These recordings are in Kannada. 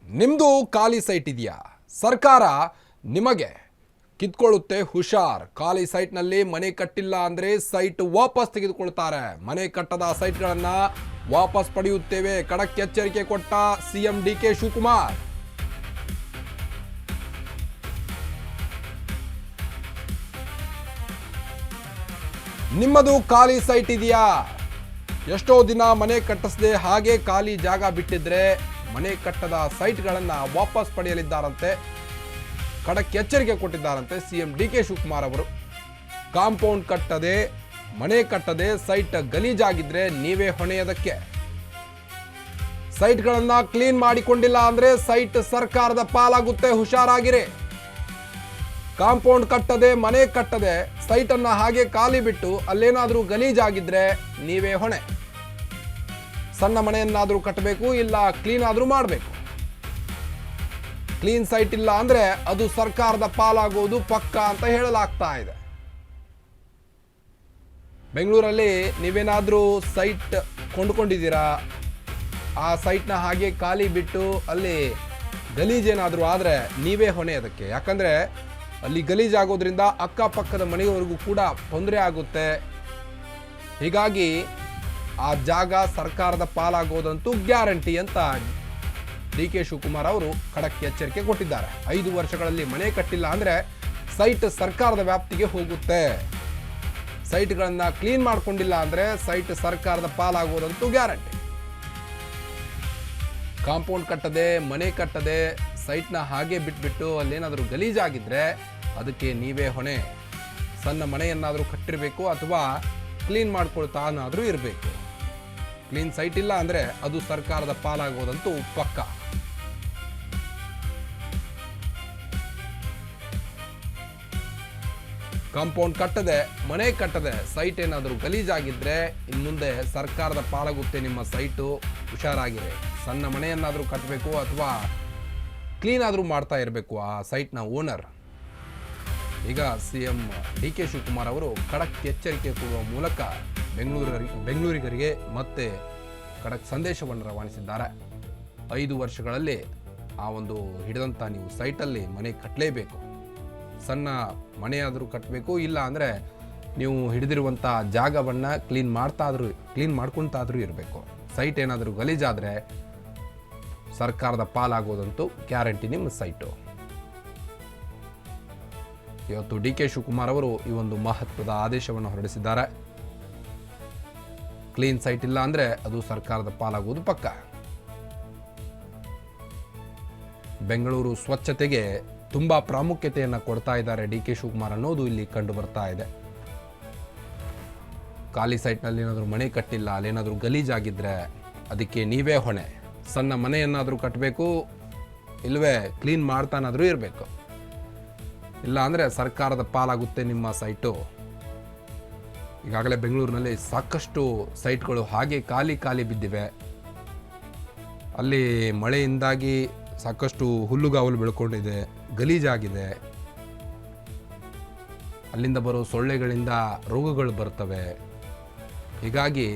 ನಿಮ್ಮದು ಖಾಲಿ ಸೈಟ್ ಇದೆಯಾ? ಸರ್ಕಾರ ನಿಮಗೆ ಕಿತ್ಕೊಳ್ಳುತ್ತೆ, ಹುಷಾರ್. ಖಾಲಿ ಸೈಟ್ನಲ್ಲಿ ಮನೆ ಕಟ್ಟಿಲ್ಲ ಅಂದರೆ ಸೈಟ್ ವಾಪಸ್ ತೆಗೆದುಕೊಳ್ತಾರೆ. ಮನೆ ಕಟ್ಟದ ಸೈಟ್ಗಳನ್ನು ವಾಪಸ್ ಪಡೆಯುತ್ತೇವೆ, ಖಡಕ್ ಎಚ್ಚರಿಕೆ ಕೊಟ್ಟ ಸಿಎಂ ಡಿಕೆ ಶಿವಕುಮಾರ್. ನಿಮ್ಮದು ಖಾಲಿ ಸೈಟ್ ಇದೆಯಾ? ಎಷ್ಟೋ ದಿನ ಮನೆ ಕಟ್ಟಿಸದೆ ಹಾಗೆ ಖಾಲಿ ಜಾಗ ಬಿಟ್ಟಿದ್ರೆ ಮನೆ ಕಟ್ಟದ ಸೈಟ್ಗಳನ್ನು ವಾಪಸ್ ಪಡೆಯಲಿದ್ದಾರಂತೆ. ಖಡಕ್ ಎಚ್ಚರಿಕೆ ಕೊಟ್ಟಿದ್ದಾರಂತೆ ಸಿಎಂ ಡಿಕೆ ಶಿವಕುಮಾರ್ ಅವರು. ಕಾಂಪೌಂಡ್ ಕಟ್ಟದೆ, ಮನೆ ಕಟ್ಟದೆ ಸೈಟ್ ಗಲೀಜಾಗಿದ್ರೆ ನೀವೇ ಹೊಣೆಯದಕ್ಕೆ. ಸೈಟ್ಗಳನ್ನು ಕ್ಲೀನ್ ಮಾಡಿಕೊಂಡಿಲ್ಲ ಅಂದ್ರೆ ಸೈಟ್ ಸರ್ಕಾರದ ಪಾಲಾಗುತ್ತೆ, ಹುಷಾರಾಗಿರಿ. ಕಾಂಪೌಂಡ್ ಕಟ್ಟದೆ, ಮನೆ ಕಟ್ಟದೆ ಸೈಟ್ ಅನ್ನ ಹಾಗೆ ಖಾಲಿ ಬಿಟ್ಟು ಅಲ್ಲೇನಾದ್ರೂ ಗಲೀಜಾಗಿದ್ರೆ ನೀವೇ ಹೊಣೆ. ಸಣ್ಣ ಮನೆಯನ್ನಾದ್ರೂ ಕಟ್ಟಬೇಕು, ಇಲ್ಲ ಕ್ಲೀನ್ ಆದ್ರೂ ಮಾಡಬೇಕು. ಕ್ಲೀನ್ ಸೈಟ್ ಇಲ್ಲ ಅಂದ್ರೆ ಅದು ಸರ್ಕಾರದ ಪಾಲಾಗುವುದು ಪಕ್ಕ ಅಂತ ಹೇಳಲಾಗ್ತಾ ಇದೆ. ಬೆಂಗಳೂರಲ್ಲಿ ನೀವೇನಾದ್ರೂ ಸೈಟ್ ಕೊಂಡುಕೊಂಡಿದ್ದೀರಾ, ಆ ಸೈಟ್ನ ಹಾಗೆ ಖಾಲಿ ಬಿಟ್ಟು ಅಲ್ಲಿ ಗಲೀಜೇನಾದ್ರೂ ಆದ್ರೆ ನೀವೇ ಹೊಣೆ ಅದಕ್ಕೆ. ಯಾಕಂದ್ರೆ ಅಲ್ಲಿ ಗಲೀಜಾಗೋದ್ರಿಂದ ಅಕ್ಕಪಕ್ಕದ ಮನೆಯವರೆಗೂ ಕೂಡ ತೊಂದರೆ ಆಗುತ್ತೆ. ಹೀಗಾಗಿ ಆ ಜಾಗ ಸರ್ಕಾರದ ಪಾಲಾಗೋದಂತೂ ಗ್ಯಾರಂಟಿ ಅಂತ ಡಿ ಕೆ ಶಿವಕುಮಾರ್ ಅವರು ಖಡಕ್ ಎಚ್ಚರಿಕೆ ಕೊಟ್ಟಿದ್ದಾರೆ. 5 ವರ್ಷಗಳಲ್ಲಿ ಮನೆ ಕಟ್ಟಿಲ್ಲ ಅಂದ್ರೆ ಸೈಟ್ ಸರ್ಕಾರದ ವ್ಯಾಪ್ತಿಗೆ ಹೋಗುತ್ತೆ. ಸೈಟ್ಗಳನ್ನ ಕ್ಲೀನ್ ಮಾಡ್ಕೊಂಡಿಲ್ಲ ಅಂದ್ರೆ ಸೈಟ್ ಸರ್ಕಾರದ ಪಾಲಾಗೋದಂತೂ ಗ್ಯಾರಂಟಿ. ಕಾಂಪೌಂಡ್ ಕಟ್ಟದೆ, ಮನೆ ಕಟ್ಟದೆ ಸೈಟ್ನ ಹಾಗೆ ಬಿಟ್ಬಿಟ್ಟು ಅಲ್ಲೇನಾದರೂ ಗಲೀಜಾಗಿದ್ರೆ ಅದಕ್ಕೆ ನೀವೇ ಹೊಣೆ. ಸಣ್ಣ ಮನೆಯನ್ನಾದರೂ ಕಟ್ಟಿರಬೇಕು ಅಥವಾ ಕ್ಲೀನ್ ಮಾಡ್ಕೊಳ್ತಾನಾದರೂ ಇರಬೇಕು. ಕ್ಲೀನ್ ಸೈಟ್ ಇಲ್ಲ ಅಂದ್ರೆ ಅದು ಸರ್ಕಾರದ ಪಾಲಾಗೋದಂತೂ ಪಕ್ಕ. ಕಾಂಪೌಂಡ್ ಕಟ್ಟದೆ, ಮನೆ ಕಟ್ಟದೆ ಸೈಟ್ ಏನಾದರೂ ಗಲೀಜಾಗಿದ್ರೆ ಇನ್ನು ಮುಂದೆ ಸರ್ಕಾರದ ಪಾಲಾಗುತ್ತೆ ನಿಮ್ಮ ಸೈಟು, ಹುಷಾರಾಗಿದೆ. ಸಣ್ಣ ಮನೆಯನ್ನಾದರೂ ಕಟ್ಟಬೇಕು ಅಥವಾ ಕ್ಲೀನ್ ಆದರೂ ಮಾಡ್ತಾ ಇರಬೇಕು ಆ ಸೈಟ್ನ ಓನರ್. ಈಗ ಸಿಎಂ ಡಿ ಕೆ ಶಿವಕುಮಾರ್ ಅವರು ಖಡಕ್ ಎಚ್ಚರಿಕೆ ಕೊಡುವ ಮೂಲಕ ಬೆಂಗಳೂರಿಗರಿಗೆ ಮತ್ತೆ ಖಡಕ್ ಸಂದೇಶವನ್ನು ರವಾನಿಸಿದ್ದಾರೆ. 5 ವರ್ಷಗಳಲ್ಲಿ ಆ ಒಂದು ಹಿಡಿದಂಥ ನೀವು ಸೈಟಲ್ಲಿ ಮನೆ ಕಟ್ಟಲೇಬೇಕು. ಸಣ್ಣ ಮನೆಯಾದರೂ ಕಟ್ಟಬೇಕು, ಇಲ್ಲ ಅಂದರೆ ನೀವು ಹಿಡಿದಿರುವಂಥ ಜಾಗವನ್ನು ಕ್ಲೀನ್ ಮಾಡ್ಕೊತಾದ್ರೂ ಇರಬೇಕು. ಸೈಟ್ ಏನಾದರೂ ಗಲೀಜಾದರೆ ಸರ್ಕಾರದ ಪಾಲಾಗೋದಂತೂ ಗ್ಯಾರಂಟಿ ನಿಮ್ಮ ಸೈಟು. ಇವತ್ತು ಡಿ ಕೆ ಶಿವಕುಮಾರ್ ಅವರು ಈ ಒಂದು ಮಹತ್ವದ ಆದೇಶವನ್ನು ಹೊರಡಿಸಿದ್ದಾರೆ. ಕ್ಲೀನ್ ಸೈಟ್ ಇಲ್ಲ ಅಂದ್ರೆ ಅದು ಸರ್ಕಾರದ ಪಾಲಾಗುವುದು ಪಕ್ಕ. ಬೆಂಗಳೂರು ಸ್ವಚ್ಛತೆಗೆ ತುಂಬಾ ಪ್ರಾಮುಖ್ಯತೆಯನ್ನು ಕೊಡ್ತಾ ಇದ್ದಾರೆ ಡಿ ಕೆ ಶಿವಕುಮಾರ್ ಅನ್ನೋದು ಇಲ್ಲಿ ಕಂಡು ಬರ್ತಾ ಇದೆ. ಖಾಲಿ ಸೈಟ್ನಲ್ಲಿ ಏನಾದರೂ ಮನೆ ಕಟ್ಟಿಲ್ಲ, ಅಲ್ಲೇನಾದರೂ ಗಲೀಜಾಗಿದ್ರೆ ಅದಕ್ಕೆ ನೀವೇ ಹೊಣೆ. ಸಣ್ಣ ಮನೆಯನ್ನಾದರೂ ಕಟ್ಟಬೇಕು, ಇಲ್ಲವೇ ಕ್ಲೀನ್ ಮಾಡ್ತಾನಾದರೂ ಇರಬೇಕು. ಇಲ್ಲ ಅಂದರೆ ಸರ್ಕಾರದ ಪಾಲಾಗುತ್ತೆ ನಿಮ್ಮ ಸೈಟು. ಈಗಾಗಲೇ ಬೆಂಗಳೂರಿನಲ್ಲಿ ಸಾಕಷ್ಟು ಸೈಟ್ಗಳು ಹಾಗೆ ಖಾಲಿ ಬಿದ್ದಿವೆ. ಅಲ್ಲಿ ಮಳೆಯಿಂದಾಗಿ ಸಾಕಷ್ಟು ಹುಲ್ಲುಗಾವಲು ಬೆಳ್ಕೊಂಡಿದೆ, ಗಲೀಜಾಗಿದೆ. ಅಲ್ಲಿಂದ ಬರೋ ಸೊಳ್ಳೆಗಳಿಂದ ರೋಗಗಳು ಬರ್ತವೆ. ಹೀಗಾಗಿ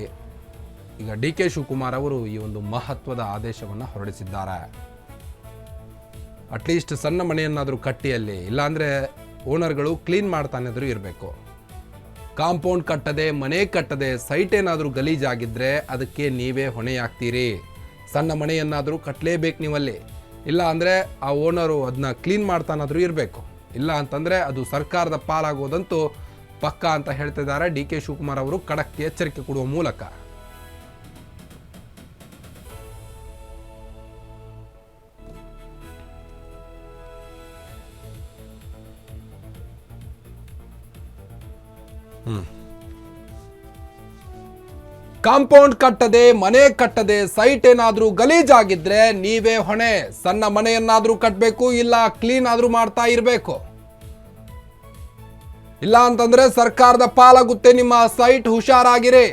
ಈಗ ಡಿ ಕೆ ಶಿವಕುಮಾರ್ ಅವರು ಈ ಒಂದು ಮಹತ್ವದ ಆದೇಶವನ್ನು ಹೊರಡಿಸಿದ್ದಾರೆ. ಅಟ್ಲೀಸ್ಟ್ ಸಣ್ಣ ಮನೆಯನ್ನಾದರೂ ಕಟ್ಟಿಯಲ್ಲಿ, ಇಲ್ಲಾಂದರೆ ಓನರ್ಗಳು ಕ್ಲೀನ್ ಮಾಡ್ತಾನಾದರೂ ಇರಬೇಕು. ಕಾಂಪೌಂಡ್ ಕಟ್ಟದೆ, ಮನೆ ಕಟ್ಟದೆ ಸೈಟ್ ಏನಾದರೂ ಗಲೀಜಾಗಿದ್ದರೆ ಅದಕ್ಕೆ ನೀವೇ ಹೊಣೆಯಾಗ್ತೀರಿ. ಸಣ್ಣ ಮನೆಯನ್ನಾದರೂ ಕಟ್ಟಲೇಬೇಕು ನೀವಲ್ಲಿ. ಇಲ್ಲ ಅಂದರೆ ಆ ಓನರು ಅದನ್ನ ಕ್ಲೀನ್ ಮಾಡ್ತಾನಾದರೂ ಇರಬೇಕು. ಇಲ್ಲ ಅಂತಂದರೆ ಅದು ಸರ್ಕಾರದ ಪಾಲಾಗೋದಂತೂ ಪಕ್ಕ ಅಂತ ಹೇಳ್ತಿದ್ದಾರೆ ಡಿ ಕೆ ಶಿವಕುಮಾರ್ ಅವರು ಖಡಕ್ ಎಚ್ಚರಿಕೆ ಕೊಡುವ ಮೂಲಕ. ಕಾಂಪೌಂಡ್ ಕಟ್ಟದೆ, ಮನೆ ಕಟ್ಟದೆ ಸೈಟ್ ಏನಾದ್ರೂ ಗಲೀಜಾಗಿದ್ರೆ ನೀವೇ ಹೊಣೆ. ಸಣ್ಣ ಮನೆಯನ್ನಾದ್ರೂ ಕಟ್ಟಬೇಕು, ಇಲ್ಲ ಕ್ಲೀನ್ ಆದ್ರೂ ಮಾಡ್ತಾ ಇರಬೇಕು. ಇಲ್ಲ ಅಂತಂದ್ರೆ ಸರ್ಕಾರದ ಪಾಲಾಗುತ್ತೆ ನಿಮ್ಮ ಸೈಟ್, ಹುಷಾರಾಗಿರಿ.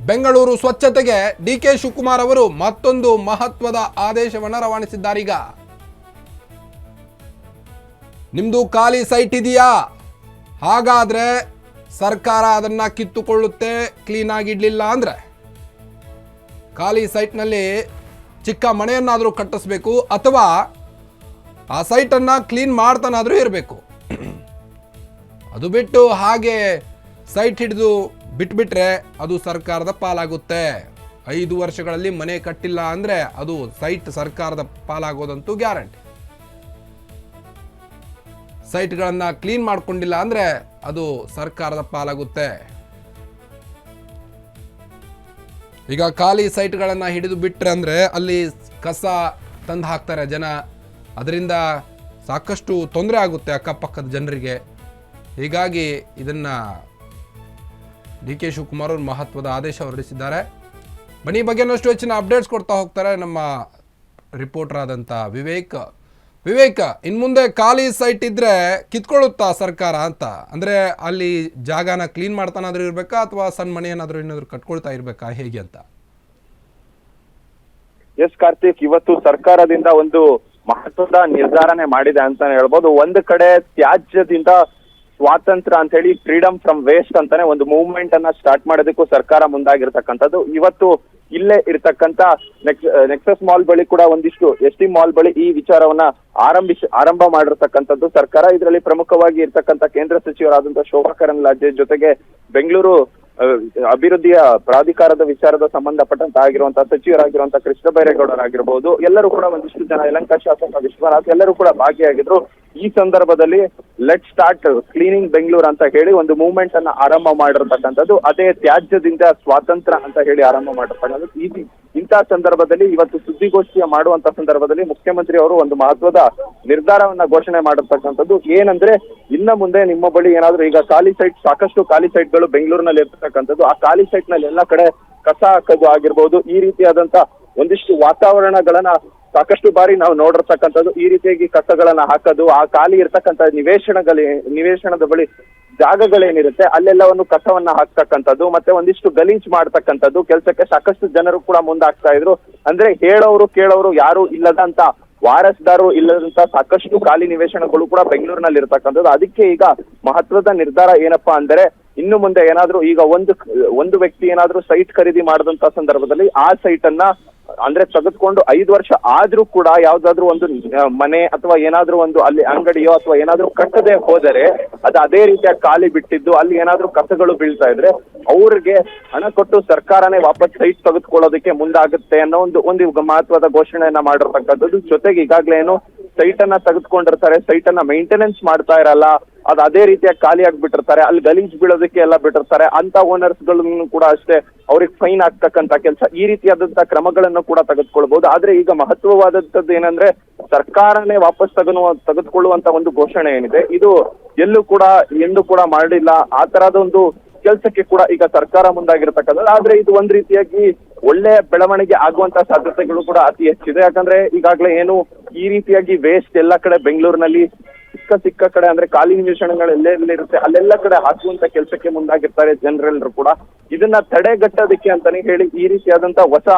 ಬೆಂಗಳೂರು ಸ್ವಚ್ಛತೆಗೆ ಡಿ ಕೆ ಶಿವಕುಮಾರ್ ಅವರು ಮತ್ತೊಂದು ಮಹತ್ವದ ಆದೇಶವನ್ನು ರವಾನಿಸಿದ್ದಾರೀಗ. ನಿಮ್ದು ಖಾಲಿ ಸೈಟ್ ಇದೆಯಾ? ಹಾಗಾದ್ರೆ ಸರ್ಕಾರ ಅದನ್ನ ಕಿತ್ತುಕೊಳ್ಳುತ್ತೆ, ಕ್ಲೀನ್ ಆಗಿಡ್ಲಿಲ್ಲ ಅಂದ್ರೆ. ಖಾಲಿ ಸೈಟ್ನಲ್ಲಿ ಚಿಕ್ಕ ಮನೆಯನ್ನಾದರೂ ಕಟ್ಟಿಸ್ಬೇಕು ಅಥವಾ ಆ ಸೈಟನ್ನು ಕ್ಲೀನ್ ಮಾಡ್ತಾನಾದರೂ ಇರಬೇಕು. ಅದು ಬಿಟ್ಟು ಹಾಗೆ ಸೈಟ್ ಹಿಡಿದು ಬಿಟ್ಬಿಟ್ರೆ ಅದು ಸರ್ಕಾರದ ಪಾಲಾಗುತ್ತೆ. 5 ವರ್ಷಗಳಲ್ಲಿ ಮನೆ ಕಟ್ಟಿಲ್ಲ ಅಂದರೆ ಅದು ಸೈಟ್ ಸರ್ಕಾರದ ಪಾಲಾಗೋದಂತೂ ಗ್ಯಾರಂಟಿ. ಸೈಟ್ಗಳನ್ನು ಕ್ಲೀನ್ ಮಾಡ್ಕೊಂಡಿಲ್ಲ ಅಂದರೆ ಅದು ಸರ್ಕಾರದ ಪಾಲಾಗುತ್ತೆ. ಈಗ ಖಾಲಿ ಸೈಟ್ಗಳನ್ನು ಹಿಡಿದು ಬಿಟ್ರೆ ಅಂದರೆ ಅಲ್ಲಿ ಕಸ ತಂದು ಹಾಕ್ತಾರೆ ಜನ, ಅದರಿಂದ ಸಾಕಷ್ಟು ತೊಂದರೆ ಆಗುತ್ತೆ ಅಕ್ಕಪಕ್ಕದ ಜನರಿಗೆ. ಹೀಗಾಗಿ ಇದನ್ನು DK ಶಿವಕುಮಾರ್ ಅವರು ಮಹತ್ವದ ಆದೇಶ ಹೊರಡಿಸಿದ್ದಾರೆ. ಬನ್ನಿ ಬಗ್ಗೆ ಇನ್ನಷ್ಟು ಹೆಚ್ಚಿನ ಅಪ್ಡೇಟ್ಸ್ ಕೊಡ್ತಾ ಹೋಗ್ತಾರೆ ನಮ್ಮ ರಿಪೋರ್ಟರ್ ಆದಂಥ ವಿವೇಕ್. ಇನ್ನು ಮುಂದೆ ಖಾಲಿ ಸೈಟ್ ಇದ್ದರೆ ಕಿತ್ಕೊಳ್ಳುತ್ತಾ ಸರ್ಕಾರ ಅಂತ, ಅಂದರೆ ಅಲ್ಲಿ ಜಾಗನ ಕ್ಲೀನ್ ಮಾಡ್ತಾನಾದ್ರೂ ಇರಬೇಕಾ ಅಥವಾ ಸಣ್ಣ ಮನೆಯನ್ನಾದರೂ ಏನಾದರೂ ಕಟ್ಕೊಳ್ತಾ ಇರಬೇಕಾ, ಹೇಗೆ ಅಂತ? ಎಸ್ ಕಾರ್ತಿಕ್, ಇವತ್ತು ಸರ್ಕಾರದಿಂದ ಒಂದು ಮಹತ್ವದ ನಿರ್ಧಾರನೆ ಮಾಡಿದೆ ಅಂತಾನೆ ಹೇಳ್ಬೋದು. ಒಂದು ಕಡೆ ತ್ಯಾಜ್ಯದಿಂದ ಸ್ವಾತಂತ್ರ್ಯ ಅಂತ ಹೇಳಿ ಫ್ರೀಡಮ್ ಫ್ರಮ್ ವೇಸ್ಟ್ ಅಂತಾನೆ ಒಂದು ಮೂವ್ಮೆಂಟ್ ಅನ್ನ ಸ್ಟಾರ್ಟ್ ಮಾಡೋದಕ್ಕೂ ಸರ್ಕಾರ ಮುಂದಾಗಿರ್ತಕ್ಕಂಥದ್ದು. ಇವತ್ತು ಇಲ್ಲೇ ಇರ್ತಕ್ಕಂಥ ನೆಕ್ಸಸ್ ಮಾಲ್ ಬಳಿ ಕೂಡ ಒಂದಿಷ್ಟು ST ಮಾಲ್ ಬಳಿ ಈ ವಿಚಾರವನ್ನ ಆರಂಭ ಮಾಡಿರ್ತಕ್ಕಂಥದ್ದು ಸರ್ಕಾರ. ಇದರಲ್ಲಿ ಪ್ರಮುಖವಾಗಿ ಇರ್ತಕ್ಕಂಥ ಕೇಂದ್ರ ಸಚಿವರಾದಂತಹ ಶೋಭಾ ಕರಂದ್ಲಾಜೆ ಜೊತೆಗೆ ಬೆಂಗಳೂರು ಅಭಿವೃದ್ಧಿಯ ಪ್ರಾಧಿಕಾರದ ವಿಚಾರದ ಸಂಬಂಧಪಟ್ಟಂತ ಆಗಿರುವಂತಹ ಸಚಿವರಾಗಿರುವಂತಹ ಕೃಷ್ಣ ಬೈರೇಗೌಡರಾಗಿರ್ಬೋದು, ಎಲ್ಲರೂ ಕೂಡ ಒಂದಿಷ್ಟು ಜನ, ಯಲಹಂಕ ಶಾಸಕ ವಿಶ್ವನಾಥ್ ಎಲ್ಲರೂ ಕೂಡ ಭಾಗಿಯಾಗಿದ್ರು. ಈ ಸಂದರ್ಭದಲ್ಲಿ ಲೆಟ್ ಸ್ಟಾರ್ಟ್ ಕ್ಲೀನಿಂಗ್ ಬೆಂಗಳೂರು ಅಂತ ಹೇಳಿ ಒಂದು ಮೂವ್ಮೆಂಟ್ ಅನ್ನ ಆರಂಭ ಮಾಡಿರ್ತಕ್ಕಂಥದ್ದು. ಅದೇ ತ್ಯಾಜ್ಯದಿಂದ ಸ್ವಾತಂತ್ರ್ಯ ಅಂತ ಹೇಳಿ ಆರಂಭ ಮಾಡಿರ್ತಕ್ಕಂಥದ್ದು. ಇಂತಹ ಸಂದರ್ಭದಲ್ಲಿ ಇವತ್ತು ಸುದ್ದಿಗೋಷ್ಠಿಯ ಮಾಡುವಂತ ಸಂದರ್ಭದಲ್ಲಿ ಮುಖ್ಯಮಂತ್ರಿ ಅವರು ಒಂದು ಮಹತ್ವದ ನಿರ್ಧಾರವನ್ನ ಘೋಷಣೆ ಮಾಡಿರ್ತಕ್ಕಂಥದ್ದು. ಏನಂದ್ರೆ, ಇನ್ನ ಮುಂದೆ ನಿಮ್ಮ ಬಳಿ ಏನಾದ್ರು ಈಗ ಸಾಕಷ್ಟು ಖಾಲಿ ಸೈಟ್ಗಳು ಬೆಂಗಳೂರಿನಲ್ಲಿ ಇರ್ತಕ್ಕಂಥದ್ದು, ಆ ಖಾಲಿ ಸೈಟ್ ನಲ್ಲಿ ಎಲ್ಲ ಕಡೆ ಕಸ ಹಾಕೋದು ಆಗಿರ್ಬೋದು, ಈ ರೀತಿಯಾದಂತ ಒಂದಿಷ್ಟು ವಾತಾವರಣಗಳನ್ನ ಸಾಕಷ್ಟು ಬಾರಿ ನಾವು ನೋಡಿರ್ತಕ್ಕಂಥದ್ದು. ಈ ರೀತಿಯಾಗಿ ಕಸಗಳನ್ನ ಹಾಕೋದು, ಆ ಖಾಲಿ ಇರ್ತಕ್ಕಂಥ ನಿವೇಶನದ ಬಳಿ ಜಾಗಗಳೇನಿರುತ್ತೆ ಅಲ್ಲೆಲ್ಲವನ್ನು ಕಸವನ್ನ ಹಾಕ್ತಕ್ಕಂಥದ್ದು, ಮತ್ತೆ ಒಂದಿಷ್ಟು ಗಲೀಜ್ ಮಾಡ್ತಕ್ಕಂಥದ್ದು ಕೆಲಸಕ್ಕೆ ಸಾಕಷ್ಟು ಜನರು ಕೂಡ ಮುಂದಾಗ್ತಾ ಇದ್ರು. ಅಂದ್ರೆ ಹೇಳೋರು ಕೇಳೋರು ಯಾರು ಇಲ್ಲದಂತ, ವಾರಸ್ದಾರರು ಇಲ್ಲದಂತ ಸಾಕಷ್ಟು ಖಾಲಿ ನಿವೇಶನಗಳು ಕೂಡ ಬೆಂಗಳೂರಿನಲ್ಲಿ ಇರ್ತಕ್ಕಂಥದ್ದು. ಅದಕ್ಕೆ ಈಗ ಮಹತ್ವದ ನಿರ್ಧಾರ ಏನಪ್ಪಾ ಅಂದ್ರೆ, ಇನ್ನು ಮುಂದೆ ಏನಾದ್ರೂ ಈಗ ಒಂದು ವ್ಯಕ್ತಿ ಏನಾದ್ರೂ ಸೈಟ್ ಖರೀದಿ ಮಾಡಿದಂತ ಸಂದರ್ಭದಲ್ಲಿ ಆ ಸೈಟ್ ಅನ್ನ ಅಂದ್ರೆ ತೆಗೆದುಕೊಂಡು 5 ವರ್ಷ ಆದ್ರೂ ಕೂಡ ಯಾವ್ದಾದ್ರು ಒಂದು ಮನೆ ಅಥವಾ ಏನಾದ್ರೂ ಒಂದು ಅಲ್ಲಿ ಅಂಗಡಿಯೋ ಅಥವಾ ಏನಾದ್ರೂ ಕಟ್ಟದೆ ಹೋದರೆ ಅದು ಅದೇ ರೀತಿಯ ಖಾಲಿ ಬಿಟ್ಟಿದ್ದು ಅಲ್ಲಿ ಏನಾದ್ರೂ ಕಸಗಳು ಬೀಳ್ತಾ ಇದ್ರೆ ಅವ್ರಿಗೆ ಹಣ ಕೊಟ್ಟು ಸರ್ಕಾರನೇ ವಾಪಸ್ ಸೈಟ್ ತೆಗೆದುಕೊಳ್ಳೋದಕ್ಕೆ ಮುಂದಾಗುತ್ತೆ ಅನ್ನೋ ಒಂದು ಮಹತ್ವದ ಘೋಷಣೆಯನ್ನ ಮಾಡಿರ್ತಕ್ಕಂಥದ್ದು. ಜೊತೆಗೆ ಈಗಾಗ್ಲೇ ಏನು ಸೈಟ್ ಅನ್ನ ತೆಗೆದುಕೊಂಡಿರ್ತಾರೆ, ಸೈಟ್ ಅನ್ನ ಮೇಂಟೆನೆನ್ಸ್ ಮಾಡ್ತಾ ಇರಲ್ಲ, ಅದು ಅದೇ ರೀತಿಯಾಗಿ ಖಾಲಿ ಆಗ್ಬಿಟ್ಟಿರ್ತಾರೆ, ಅಲ್ಲಿ ಗಲೀಜ್ ಬೀಳೋದಕ್ಕೆ ಎಲ್ಲ ಬಿಟ್ಟಿರ್ತಾರೆ, ಅಂತ ಓನರ್ಸ್ ಗಳನ್ನು ಕೂಡ ಅಷ್ಟೇ ಅವ್ರಿಗೆ ಫೈನ್ ಆಗ್ತಕ್ಕಂತ ಕೆಲಸ, ಈ ರೀತಿಯಾದಂತಹ ಕ್ರಮಗಳನ್ನು ಕೂಡ ತೆಗೆದುಕೊಳ್ಬಹುದು. ಆದ್ರೆ ಈಗ ಮಹತ್ವವಾದಂತದ್ದು ಏನಂದ್ರೆ, ಸರ್ಕಾರನೇ ವಾಪಸ್ ತೆಗೆದುಕೊಳ್ಳುವಂತ ಒಂದು ಘೋಷಣೆ ಏನಿದೆ ಇದು ಎಂದು ಕೂಡ ಮಾಡಿಲ್ಲ. ಆ ತರಹದ ಒಂದು ಕೆಲಸಕ್ಕೆ ಕೂಡ ಈಗ ಸರ್ಕಾರ ಮುಂದಾಗಿರ್ತಕ್ಕಂಥದ್ದು. ಆದ್ರೆ ಇದು ಒಂದ್ ರೀತಿಯಾಗಿ ಒಳ್ಳೆಯ ಬೆಳವಣಿಗೆ ಆಗುವಂತ ಸಾಧ್ಯತೆಗಳು ಕೂಡ ಅತಿ ಹೆಚ್ಚಿದೆ. ಯಾಕಂದ್ರೆ ಈಗಾಗಲೇ ಏನು ಈ ರೀತಿಯಾಗಿ ವೇಸ್ಟ್ ಎಲ್ಲ ಕಡೆ ಬೆಂಗಳೂರಿನಲ್ಲಿ ಸಿಕ್ಕ ಕಡೆ ಅಂದ್ರೆ ಖಾಲಿ ನಿವೇಶನಗಳು ಎಲ್ಲೆಲ್ಲಿರುತ್ತೆ ಅಲ್ಲೆಲ್ಲ ಕಡೆ ಹಾಕುವಂತ ಕೆಲಸಕ್ಕೆ ಮುಂದಾಗಿರ್ತಾರೆ ಜನರೆಲ್ಲರೂ ಕೂಡ. ಇದನ್ನ ತಡೆಗಟ್ಟೋದಕ್ಕೆ ಅಂತಾನೆ ಹೇಳಿ ಈ ರೀತಿಯಾದಂತ ಹೊಸ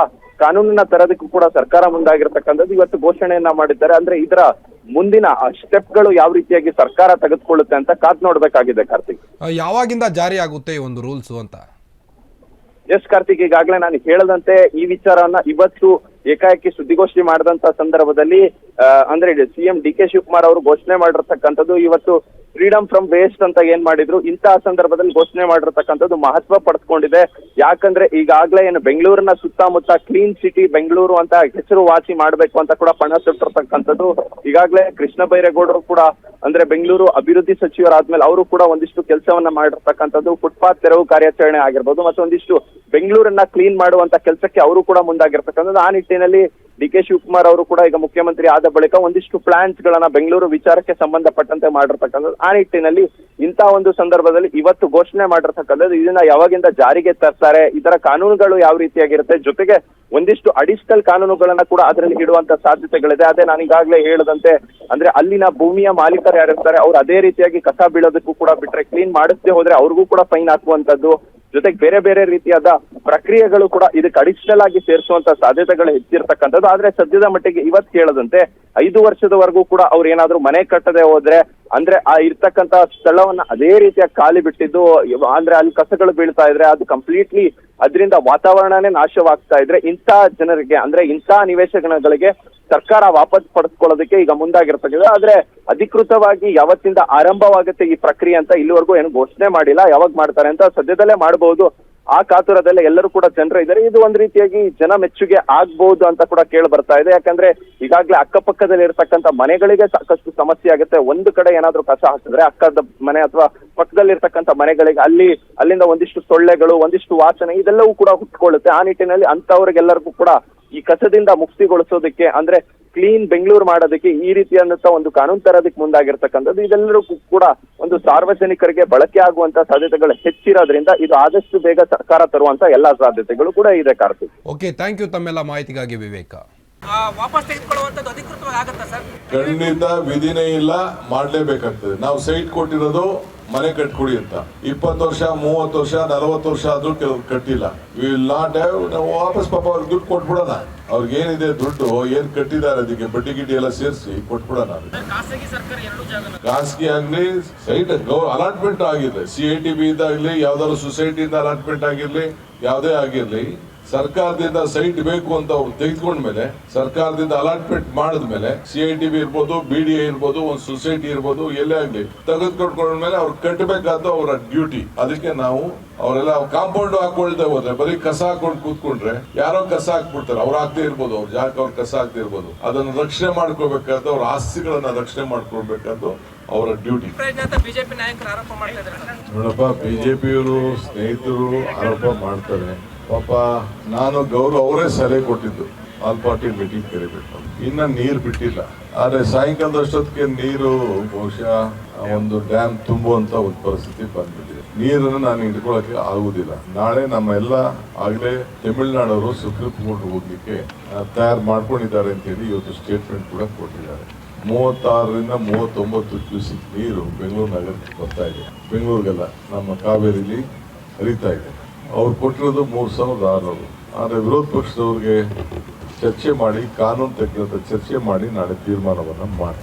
ಕಾನೂನನ್ನ ತರೋದಕ್ಕೂ ಕೂಡ ಸರ್ಕಾರ ಮುಂದಾಗಿರ್ತಕ್ಕಂಥದ್ದು. ಇವತ್ತು ಘೋಷಣೆಯನ್ನ ಮಾಡಿದ್ದಾರೆ. ಅಂದ್ರೆ ಇದರ ಮುಂದಿನ ಸ್ಟೆಪ್ಗಳು ಯಾವ ರೀತಿಯಾಗಿ ಸರ್ಕಾರ ತೆಗೆದುಕೊಳ್ಳುತ್ತೆ ಅಂತ ಕಾದ್ ನೋಡ್ಬೇಕಾಗಿದೆ ಕಾರ್ತಿಕ್. ಯಾವಾಗಿಂದ ಜಾರಿ ಆಗುತ್ತೆ ಈ ಒಂದು ರೂಲ್ಸ್ ಅಂತ? ಎಸ್ ಕಾರ್ತಿಕ್, ಈಗಾಗಲೇ ನಾನು ಹೇಳದಂತೆ ಈ ವಿಚಾರವನ್ನ ಇವತ್ತು ಏಕಾಏಕಿ ಸುದ್ದಿಗೋಷ್ಠಿ ಮಾಡಿದಂತ ಸಂದರ್ಭದಲ್ಲಿ ಅಂದ್ರೆ CM DK ಶಿವಕುಮಾರ್ ಅವರು ಘೋಷಣೆ ಮಾಡಿರ್ತಕ್ಕಂಥದ್ದು. ಇವತ್ತು ಫ್ರೀಡಮ್ ಫ್ರಮ್ ವೇಸ್ಟ್ ಅಂತ ಏನ್ ಮಾಡಿದ್ರು, ಇಂತಹ ಸಂದರ್ಭದಲ್ಲಿ ಘೋಷಣೆ ಮಾಡಿರ್ತಕ್ಕಂಥದ್ದು ಮಹತ್ವ ಪಡೆದುಕೊಂಡಿದೆ. ಯಾಕಂದ್ರೆ ಈಗಾಗಲೇ ಏನು ಬೆಂಗಳೂರಿನ ಸುತ್ತಮುತ್ತ ಕ್ಲೀನ್ ಸಿಟಿ ಬೆಂಗಳೂರು ಅಂತ ಹೆಸರುವಾಸಿ ಮಾಡ್ಬೇಕು ಅಂತ ಕೂಡ ಪಣ ತೊಟ್ಟಿರ್ತಕ್ಕಂಥದ್ದು. ಈಗಾಗಲೇ ಕೃಷ್ಣ ಬೈರೇಗೌಡರು ಕೂಡ ಅಂದ್ರೆ ಬೆಂಗಳೂರು ಅಭಿವೃದ್ಧಿ ಸಚಿವರಾದ್ಮೇಲೆ ಅವರು ಕೂಡ ಒಂದಿಷ್ಟು ಕೆಲಸವನ್ನ ಮಾಡಿರ್ತಕ್ಕಂಥದ್ದು. ಫುಟ್ಪಾತ್ ತೆರವು ಕಾರ್ಯಾಚರಣೆ ಆಗಿರ್ಬೋದು, ಮತ್ತೆ ಒಂದಿಷ್ಟು ಬೆಂಗಳೂರನ್ನ ಕ್ಲೀನ್ ಮಾಡುವಂತ ಕೆಲಸಕ್ಕೆ ಅವರು ಕೂಡ ಮುಂದಾಗಿರ್ತಕ್ಕಂಥದ್ದು. ಆ ನಿಟ್ಟಿನಲ್ಲಿ DK ಶಿವಕುಮಾರ್ ಅವರು ಕೂಡ ಈಗ ಮುಖ್ಯಮಂತ್ರಿ ಆದ ಬಳಿಕ ಒಂದಿಷ್ಟು ಪ್ಲಾನ್ಸ್ ಗಳನ್ನ ಬೆಂಗಳೂರು ವಿಚಾರಕ್ಕೆ ಸಂಬಂಧಪಟ್ಟಂತೆ ಮಾಡಿರ್ತಕ್ಕಂಥದ್ದು. ಆ ನಿಟ್ಟಿನಲ್ಲಿ ಇಂತಹ ಒಂದು ಸಂದರ್ಭದಲ್ಲಿ ಇವತ್ತು ಘೋಷಣೆ ಮಾಡಿರ್ತಕ್ಕಂಥದ್ದು. ಇದನ್ನ ಯಾವಾಗಿಂದ ಜಾರಿಗೆ ತರ್ತಾರೆ, ಇದರ ಕಾನೂನುಗಳು ಯಾವ ರೀತಿಯಾಗಿರುತ್ತೆ, ಜೊತೆಗೆ ಒಂದಿಷ್ಟು ಅಡಿಷನಲ್ ಕಾನೂನುಗಳನ್ನ ಕೂಡ ಅದರಲ್ಲಿ ಇಡುವಂತ ಸಾಧ್ಯತೆಗಳಿದೆ. ಅದೇ ನಾನು ಈಗಾಗಲೇ ಹೇಳದಂತೆ ಅಂದ್ರೆ ಅಲ್ಲಿನ ಭೂಮಿಯ ಮಾಲೀಕರು ಯಾರಿರ್ತಾರೆ ಅವ್ರು ಅದೇ ರೀತಿಯಾಗಿ ಕಸ ಬೀಳೋದಕ್ಕೂ ಕೂಡ ಬಿಟ್ರೆ, ಕ್ಲೀನ್ ಮಾಡಿಸದೆ ಹೋದ್ರೆ ಅವ್ರಿಗೂ ಕೂಡ ಫೈನ್ ಹಾಕುವಂತದ್ದು, ಜೊತೆಗೆ ಬೇರೆ ಬೇರೆ ರೀತಿಯಾದ ಪ್ರಕ್ರಿಯೆಗಳು ಕೂಡ ಇದಕ್ಕೆ ಅಡಿಷನಲ್ ಆಗಿ ಸೇರಿಸುವಂತ ಸಾಧ್ಯತೆಗಳು ಹೆಚ್ಚಿರ್ತಕ್ಕಂಥದ್ದು. ಆದ್ರೆ ಸದ್ಯದ ಮಟ್ಟಿಗೆ ಇವತ್ತು ಹೇಳದಂತೆ 5 ವರ್ಷದವರೆಗೂ ಕೂಡ ಅವ್ರು ಏನಾದ್ರು ಮನೆ ಕಟ್ಟದೆ ಹೋದ್ರೆ ಅಂದ್ರೆ ಆ ಇರ್ತಕ್ಕಂತ ಸ್ಥಳವನ್ನ ಅದೇ ರೀತಿಯಾಗಿ ಖಾಲಿ ಬಿಟ್ಟಿದ್ದು ಅಂದ್ರೆ ಅಲ್ಲಿ ಕಸಗಳು ಬೀಳ್ತಾ ಇದ್ರೆ ಅದು ಕಂಪ್ಲೀಟ್ಲಿ ಅದರಿಂದ ವಾತಾವರಣನೇ ನಾಶವಾಗ್ತಾ ಇದ್ರೆ ಇಂಥ ಜನರಿಗೆ ಅಂದ್ರೆ ಇಂಥ ನಿವೇಶನಗಳಿಗೆ ಸರ್ಕಾರ ವಾಪಸ್ ಪಡಿಸ್ಕೊಳ್ಳೋದಕ್ಕೆ ಈಗ ಮುಂದಾಗಿರ್ತಕ್ಕಂಥ. ಆದ್ರೆ ಅಧಿಕೃತವಾಗಿ ಯಾವತ್ತಿಂದ ಆರಂಭವಾಗುತ್ತೆ ಈ ಪ್ರಕ್ರಿಯೆ ಅಂತ ಇಲ್ಲಿವರೆಗೂ ಏನು ಘೋಷಣೆ ಮಾಡಿಲ್ಲ. ಯಾವಾಗ ಮಾಡ್ತಾರೆ ಅಂತ ಸದ್ಯದಲ್ಲೇ ಮಾಡಬಹುದು. ಆ ಕಾತುರದಲ್ಲೇ ಎಲ್ಲರೂ ಕೂಡ ಜನರು ಇದ್ದಾರೆ. ಇದು ಒಂದ್ ರೀತಿಯಾಗಿ ಜನ ಮೆಚ್ಚುಗೆ ಆಗ್ಬಹುದು ಅಂತ ಕೂಡ ಕೇಳಿ ಬರ್ತಾ ಇದೆ. ಯಾಕಂದ್ರೆ ಈಗಾಗ್ಲೇ ಅಕ್ಕಪಕ್ಕದಲ್ಲಿ ಇರ್ತಕ್ಕಂಥ ಮನೆಗಳಿಗೆ ಸಾಕಷ್ಟು ಸಮಸ್ಯೆ ಆಗುತ್ತೆ. ಒಂದು ಕಡೆ ಏನಾದ್ರೂ ಕಸ ಹಾಕಿದ್ರೆ ಅಕ್ಕದ ಮನೆ ಅಥವಾ ಪಕ್ಕದಲ್ಲಿ ಇರ್ತಕ್ಕಂಥ ಮನೆಗಳಿಗೆ ಅಲ್ಲಿಂದ ಒಂದಿಷ್ಟು ಸೊಳ್ಳೆಗಳು, ಒಂದಿಷ್ಟು ವಾಸನೆ ಇದೆಲ್ಲವೂ ಕೂಡ ಹುಟ್ಕೊಳ್ಳುತ್ತೆ. ಆ ನಿಟ್ಟಿನಲ್ಲಿ ಅಂತವ್ರಿಗೆಲ್ಲರಿಗೂ ಕೂಡ ಈ ಕಸದಿಂದ ಮುಕ್ತಿಗೊಳಿಸೋದಕ್ಕೆ ಅಂದ್ರೆ ಕ್ಲೀನ್ ಬೆಂಗಳೂರು ಮಾಡೋದಕ್ಕೆ ಈ ರೀತಿಯಾದಂತ ಒಂದು ಕಾನೂನು ತರೋದಕ್ಕೆ ಮುಂದಾಗಿರ್ತಕ್ಕಂಥದ್ದು. ಇದೆಲ್ಲರೂ ಕೂಡ ಒಂದು ಸಾರ್ವಜನಿಕರಿಗೆ ಬಳಕೆ ಆಗುವಂತ ಸಾಧ್ಯತೆಗಳು ಹೆಚ್ಚಿರೋದ್ರಿಂದ ಇದು ಆದಷ್ಟು ಬೇಗ ಸರ್ಕಾರ ತರುವಂತ ಎಲ್ಲಾ ಸಾಧ್ಯತೆಗಳು ಕೂಡ ಇದೆ. ಕಾರ್ತಿಕ್, ಓಕೆ, ಥ್ಯಾಂಕ್ ಯು ತಮ್ಮೆಲ್ಲ ಮಾಹಿತಿಗಾಗಿ ವಿವೇಕ. ವಾಪಸ್ ತೆಗೆದುಕೊಳ್ಳುವಂಥದ್ದು ಅಧಿಕೃತವಾಗಿ ಆಗುತ್ತಾ ಸರ್? ಖಂಡಿತ ವಿಧಿನೇ ಇಲ್ಲ, ಮಾಡ್ಲೇಬೇಕಾಗ್ತದೆ. ನಾವು ಸೈಟ್ ಕೊಟ್ಟಿರೋದು ಮನೆ ಕಟ್ಕೊಡಿ ಅಂತ 20 ವರ್ಷ 30 ವರ್ಷ 40 ವರ್ಷ ಆದ್ರೂ ಕೆಲವ್ರು ಕಟ್ಟಿಲ್ಲ. ವಿ ವಿಲ್ ನಾಟ್ ಹ್ಯಾವ್, ನಾವು ವಾಪಸ್ ಪಾಪ ಅವ್ರಿಗೆ ದುಡ್ಡು ಕೊಟ್ಬಿಡೋಣ. ಅವ್ರಿಗೆ ಏನಿದೆ ದುಡ್ಡು ಏನ್ ಕಟ್ಟಿದ್ದಾರೆ ಅದಕ್ಕೆ ಬಡ್ಡಿ ಗಿಡ್ಡಿ ಎಲ್ಲ ಸೇರಿಸಿ ಕೊಟ್ಬಿಡೋಣ. ಖಾಸಗಿ ಸರ್ಕಾರ ಎರಡು ಜಾಗ, ಖಾಸಗಿ ಆಗ್ಲಿ ಸೈಟ್ ಅಲಾಟ್ಮೆಂಟ್ ಆಗಿರ್ಲಿ, CITB ಇದಾಗ್ಲಿ, ಯಾವ್ದಾದ್ರು ಸೊಸೈಟಿಯಿಂದ ಅಲಾಟ್ಮೆಂಟ್ ಆಗಿರ್ಲಿ, ಯಾವ್ದೇ ಆಗಿರ್ಲಿ, ಸರ್ಕಾರದಿಂದ ಸೈಟ್ ಬೇಕು ಅಂತ ಅವ್ರು ತೆಗೆದುಕೊಂಡ್ಮೇಲೆ, ಸರ್ಕಾರದಿಂದ ಅಲಾಟ್ಮೆಂಟ್ ಮಾಡಿದ್ಮೇಲೆ CITB ಇರ್ಬೋದು, BDA ಇರ್ಬೋದು, ಒಂದು ಸೊಸೈಟಿ ಇರ್ಬೋದು, ಎಲ್ಲೇ ಆಗ್ಲಿ ತೆಗೆದುಕೊಂಡ್ಮೇಲೆ ಅವ್ರು ಕಟ್ಟಬೇಕಾದ ಅವರ ಡ್ಯೂಟಿ. ಅದಕ್ಕೆ ನಾವು ಅವರೆಲ್ಲ ಕಾಂಪೌಂಡ್ ಹಾಕೊಳ್ದೆ ಹೋದ್ರೆ, ಬರೀ ಕಸ ಹಾಕೊಂಡು ಕೂತ್ಕೊಂಡ್ರೆ ಯಾರೋ ಕಸ ಹಾಕ್ಬಿಡ್ತಾರೆ. ಅವ್ರು ಹಾಕ್ದೇ ಇರ್ಬೋದು, ಅವ್ರ ಜಾಗಕ್ಕೆ ಅವ್ರು ಕಸ ಹಾಕ್ದೇ ಇರ್ಬೋದು. ಅದನ್ನ ರಕ್ಷಣೆ ಮಾಡ್ಕೋಬೇಕಾದ, ಅವ್ರ ಆಸ್ತಿಗಳನ್ನ ರಕ್ಷಣೆ ಮಾಡ್ಕೊಳ್ಬೇಕಾದ್ದು ಅವರ ಡ್ಯೂಟಿ. ಬಿಜೆಪಿ ನಾಯಕರು ಆರೋಪ ಮಾಡ್ತಾ ಇದ್ದಾರೆ. ನೋಡಪ್ಪ, ಬಿಜೆಪಿಯವರು ಸ್ನೇಹಿತರು ಆರೋಪ ಮಾಡ್ತಾರೆ. ಪಾಪ ನಾನು ಗೌರವ ಅವರೇ ಸಲಹೆ ಕೊಟ್ಟಿದ್ದು ಆಲ್ ಪಾರ್ಟಿ ಮೀಟಿಂಗ್ ಕರಿಬೇಕು. ಇನ್ನ ನೀರು ಬಿಟ್ಟಿಲ್ಲ. ಆದ್ರೆ ಸಾಯಂಕಾಲದಷ್ಟೊತ್ತಿಗೆ ನೀರು ಬಹುಶಃ ಒಂದು ಡ್ಯಾಮ್ ತುಂಬುವಂತ ಒಂದು ಪರಿಸ್ಥಿತಿ ಬಂದ್ಬಿಟ್ಟಿದೆ. ನೀರನ್ನು ನಾನು ಹಿಡ್ಕೊಳಕ್ಕೆ ಆಗುದಿಲ್ಲ. ನಾಳೆ ನಮ್ಮ ಎಲ್ಲ ಆಗ್ಲೇ ತಮಿಳುನಾಡವರು ಸುಪ್ರೀಂ ಕೋರ್ಟ್ ಹೋಗ್ಲಿಕ್ಕೆ ತಯಾರು ಮಾಡ್ಕೊಂಡಿದ್ದಾರೆ ಅಂತ ಹೇಳಿ ಇವತ್ತು ಸ್ಟೇಟ್ಮೆಂಟ್ ಕೂಡ ಕೊಟ್ಟಿದ್ದಾರೆ. 36ರಿಂದ 39 ಕ್ಯೂಸಿಕ್ ನೀರು ಬೆಂಗಳೂರು ನಗರಕ್ಕೆ ಬರ್ತಾ ಇದೆ. ಬೆಂಗಳೂರಿಗೆಲ್ಲ ನಮ್ಮ ಕಾವೇರಿಲಿ ಹರಿತಾ ಇದೆ. ಅವ್ರು ಕೊಟ್ಟಿರೋದು 3600. ಆದರೆ ವಿರೋಧ ಪಕ್ಷದವ್ರಿಗೆ ಚರ್ಚೆ ಮಾಡಿ, ಕಾನೂನು ತಜ್ಞರ ಚರ್ಚೆ ಮಾಡಿ ನಾಳೆ ತೀರ್ಮಾನವನ್ನು ಮಾಡಿ